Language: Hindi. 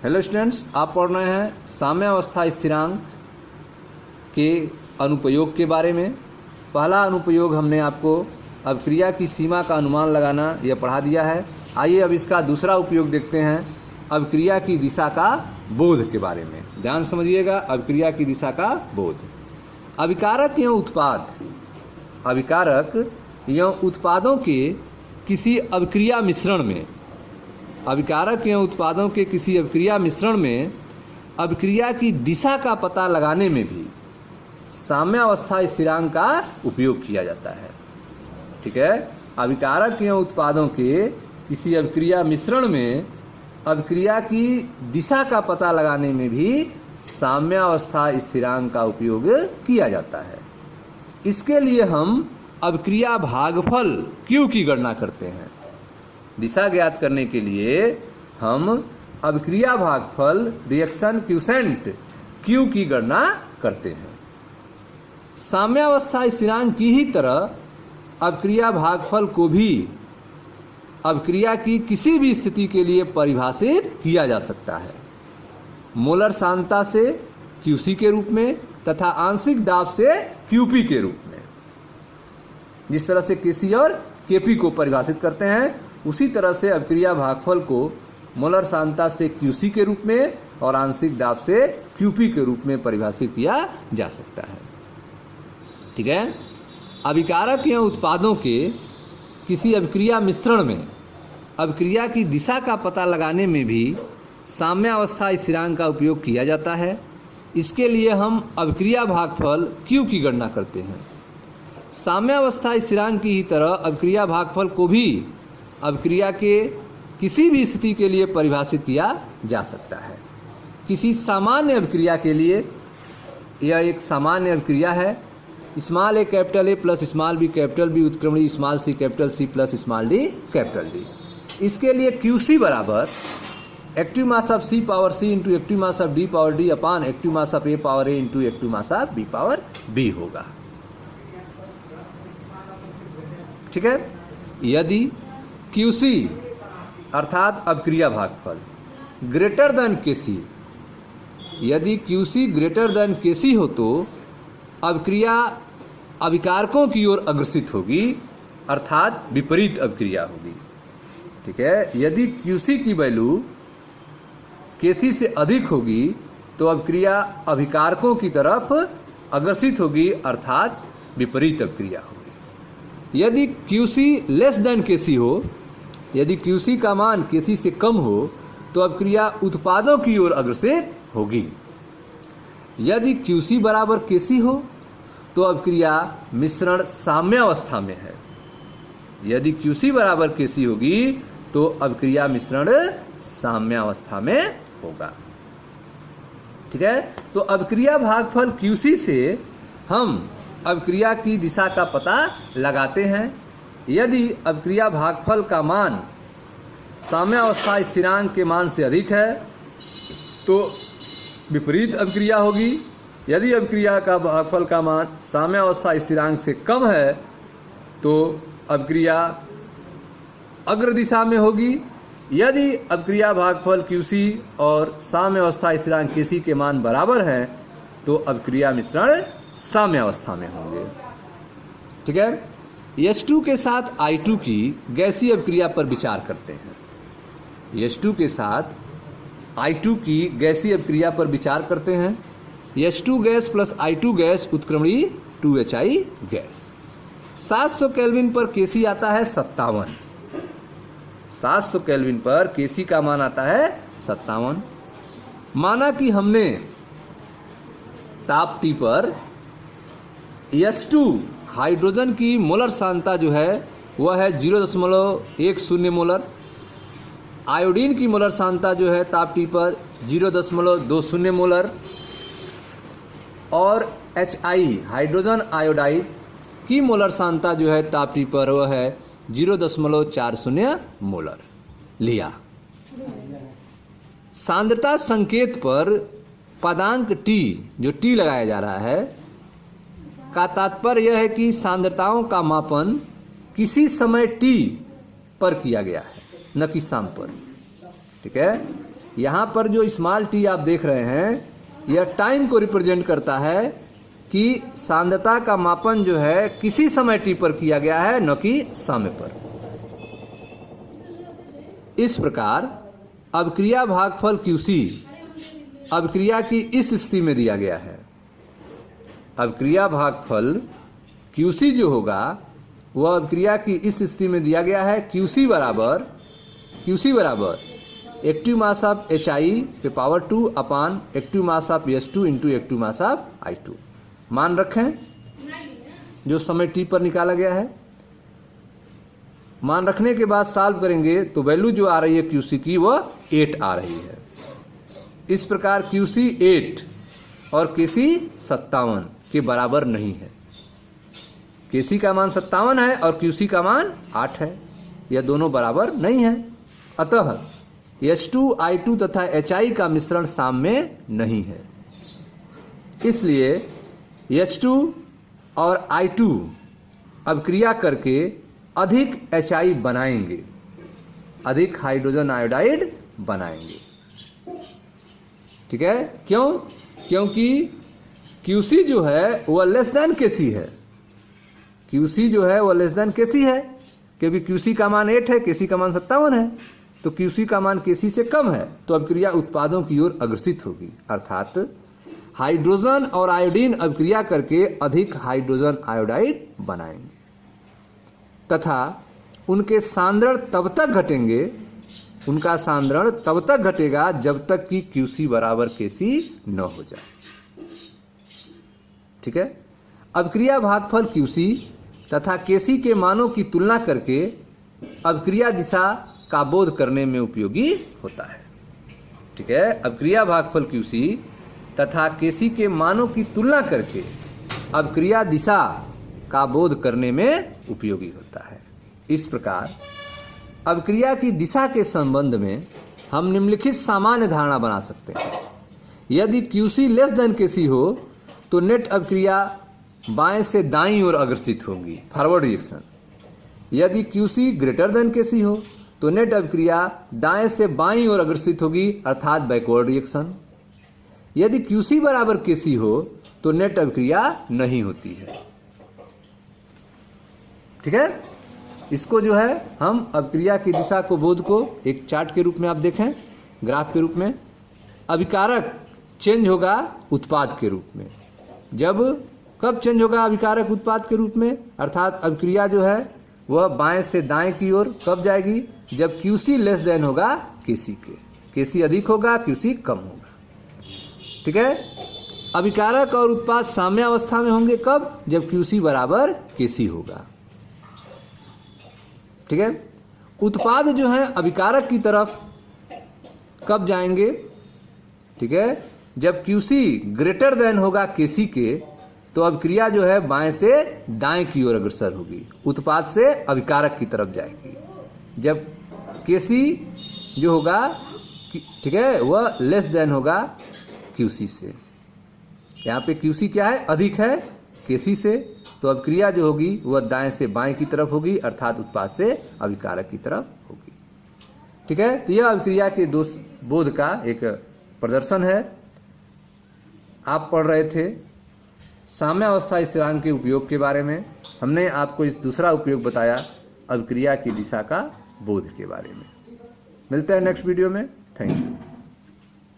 हेलो स्टूडेंट्स, आप पढ़ रहे हैं साम्यावस्था स्थिरांक के अनुप्रयोग के बारे में। पहला अनुप्रयोग हमने आपको अभिक्रिया की सीमा का अनुमान लगाना यह पढ़ा दिया है। आइए अब इसका दूसरा उपयोग देखते हैं, अभिक्रिया की दिशा का बोध के बारे में। ध्यान समझिएगा, अभिक्रिया की दिशा का बोध। अभिकारक एवं उत्पाद, अभिकारक एवं उत्पादों के किसी अभिक्रिया मिश्रण में, अभिकारक एवं उत्पादों के किसी अभिक्रिया मिश्रण में अभिक्रिया की दिशा का पता लगाने में भी साम्यावस्था स्थिरांक का उपयोग किया जाता है। ठीक है, अभिकारक एवं उत्पादों के किसी अभिक्रिया मिश्रण में अभिक्रिया की दिशा का पता लगाने में भी साम्यावस्था स्थिरांक का उपयोग किया जाता है। इसके लिए हम अभिक्रिया भागफल Q की गणना करते हैं। दिशा ज्ञात करने के लिए हम अभिक्रिया भागफल रिएक्शन क्यूसेंट Q की गणना करते हैं। साम्यावस्था स्थिरांक की ही तरह अभिक्रिया भागफल को भी अभिक्रिया की किसी भी स्थिति के लिए परिभाषित किया जा सकता है। मोलर सांद्रता से QC के रूप में तथा आंशिक दाब से QP के रूप में। जिस तरह से KC और KP को परिभाषित करते हैं, उसी तरह से अभिक्रिया भागफल को मोलर सांद्रता से QC के रूप में और आंशिक दाब से QP के रूप में परिभाषित किया जा सकता है। ठीक है, अभिकारक एवं उत्पादों के किसी अभिक्रिया मिश्रण में अभिक्रिया की दिशा का पता लगाने में भी साम्यावस्था स्थिरांक का उपयोग किया जाता है। इसके लिए हम अभिक्रिया भागफल Q की गणना करते हैं। साम्यावस्था स्थिरांक की ही तरह अभिक्रिया भागफल को भी अभिक्रिया के किसी भी स्थिति के लिए परिभाषित किया जा सकता है। किसी सामान्य अभिक्रिया के लिए, यह एक सामान्य अभिक्रिया है, small a capital A plus small b capital B उत्क्रमणी small c capital C plus small d capital D। इसके लिए QC बराबर active mass of C power C into active mass of D power D upon active mass of A power A into active mass of B power B होगा। ठीक है, यदि QC अर्थात अभिक्रिया भागफल ग्रेटर देन KC, यदि QC ग्रेटर देन KC हो तो अभिक्रिया अभिकारकों की ओर अग्रसित होगी, अर्थात विपरीत अभिक्रिया होगी। ठीक है, यदि QC की वैल्यू KC से अधिक होगी तो अभिक्रिया अभिकारकों की तरफ अग्रसित होगी, अर्थात विपरीत अभिक्रिया होगी। यदि QC लेस देन KC हो, यदि QC का मान KC से कम हो तो अभिक्रिया उत्पादों की ओर अग्रसित होगी। यदि QC बराबर KC हो तो अभिक्रिया मिश्रण साम्यावस्था में है। यदि QC बराबर KC होगी तो अभिक्रिया मिश्रण साम्यावस्था में होगा। ठीक है, तो अभिक्रिया भागफल QC से हम अभिक्रिया की दिशा का पता लगाते हैं। यदि अभिक्रिया भागफल का मान साम्यावस्था स्थिरांक के मान से अधिक है तो विपरीत अभिक्रिया होगी। यदि अभिक्रिया का भागफल का मान साम्यावस्था स्थिरांक से कम है तो अभिक्रिया अग्र दिशा में होगी। यदि अभिक्रिया भागफल QC और साम्यावस्था स्थिरांक KC के मान बराबर हैं तो अभिक्रिया मिश्रण साम्यावस्था में होंगे। ठीक है, H2 के साथ I2 की गैसीय अभिक्रिया पर विचार करते हैं। H2 के साथ I2 की गैसीय अभिक्रिया पर विचार करते हैं। H2 gas plus I2 gas उत्क्रमणी 2HI गैस। 700 केल्विन पर KC आता है 57। 700 केल्विन पर KC का मान आता है 57। माना कि हमने ताप T पर H2 हाइड्रोजन की मोलर सांद्रता जो है वह है 0.10 मोलर। आयोडीन की मोलर सांद्रता जो है ताप T पर 0.20 मोलर और HI हाइड्रोजन आयोडाइड की मोलर सांद्रता जो है ताप T पर वह है 0.40 मोलर लिया। सांद्रता संकेत पर पदांक T जो T लगाया जा रहा है का तात्पर्य यह है कि सांद्रताओं का मापन किसी समय T पर किया गया है, न कि शाम पर। ठीक है, यहाँ पर जो स्मॉल टी आप देख रहे हैं यह टाइम को रिप्रेजेंट करता है कि सांद्रता का मापन जो है किसी समय टी पर किया गया है, न कि समय पर। इस प्रकार अभिक्रिया भागफल QC अभिक्रिया की इस स्थिति में दिया गया है। अभिक्रिया भागफल QC जो होगा वह अभिक्रिया की इस स्थिति में दिया गया है। QC बराबर active mass of HI⁴ upon active mass of S2 into active mass of I2। मान रखें जो समय t पर निकाला गया है। मान रखने के बाद सॉल्व करेंगे तो वैल्यू जो आ रही है QC की वह 8 आ रही है। इस प्रकार QC 8 और KC 57 के बराबर नहीं है। KC का मान 57 है और QC का मान 8 है, यह दोनों बराबर नहीं है। अतः H2 I2 तथा HI का मिश्रण साम्य नहीं है। इसलिए H2 और I2 अभिक्रिया करके अधिक HI बनाएंगे, अधिक हाइड्रोजन आयोडाइड बनाएंगे। ठीक है, क्यों? क्योंकि QC जो है वह लेस देन KC है। QC जो है वह लेस देन KC है, क्योंकि QC का मान 8 है, KC का मान 57 है। तो QC का मान KC से कम है तो अभिक्रिया उत्पादों की ओर अग्रसित होगी, अर्थात हाइड्रोजन और आयोडीन अभिक्रिया करके अधिक हाइड्रोजन आयोडाइड बनाएंगे तथा उनके सांद्रण तब तक घटेंगे, उनका सांद्रण तब तक घटेगा जब तक कि QC बराबर KC न हो जाए। ठीक है, अभिक्रिया भागफल QC तथा KC के मानों की तुलना करके अभिक्रिया दिशा का बोध करने में उपयोगी होता है। ठीक है, अभिक्रिया भागफल QC तथा KC के मानों की तुलना करके अभिक्रिया दिशा का बोध करने में उपयोगी होता है। इस प्रकार अभिक्रिया की दिशा के संबंध में हम निम्नलिखित सामान्य धारणा बना सकते हैं। यदि QC लेस देन KC हो तो नेट अभिक्रिया बाएं से दाईं ओर अग्रसित होगी, फॉरवर्ड रिएक्शन। यदि QC ग्रेटर देन KC हो तो नेट अभिक्रिया दाएं से बाईं ओर अग्रसित होगी, अर्थात बैकवर्ड रिएक्शन। यदि QC बराबर KC हो तो नेट अभिक्रिया नहीं होती है। ठीक है, इसको जो है हम अभिक्रिया की दिशा को बोध को एक चार्ट के रूप में आप देखें, ग्राफ के रूप में। अभिकारक चेंज होगा उत्पाद के रूप में। जब कब चेंज होगा अभिकारक उत्पाद के रूप में, अर्थात अभिक्रिया जो है वह बाएं से दाएं की ओर कब जाएगी? जब QC लेस देन होगा KC के। KC अधिक होगा, QC कम होगा। ठीक है, अभिकारक और उत्पाद साम्यावस्था में होंगे कब? जब QC बराबर KC होगा। ठीक है, उत्पाद जो है अभिकारक की तरफ कब जाएंगे? ठीक है, जब QC ग्रेटर देन होगा KC के तो अभिक्रिया जो है बाएं से दाएं की ओर अग्रसर होगी, उत्पाद से अभिकारक की तरफ जाएगी। जब KC जो होगा, ठीक है, वह लेस देन होगा QC से। यहाँ पे QC क्या है? अधिक है KC से, तो अभिक्रिया जो होगी वह दाएं से बाएं की तरफ होगी, अर्थात उत्पाद से अभिकारक की तरफ होगी। ठीक है, तो यह अभिक्रिया के दोष बोध का एक प्रदर्शन है। आप पढ़ रहे थे साम्यावस्था स्थिरांक के उपयोग के बारे में। हमने आपको इस दूसरा उपयोग बताया अभिक्रिया की दिशा का बोध के बारे में। मिलते हैं नेक्स्ट वीडियो में। Thank you.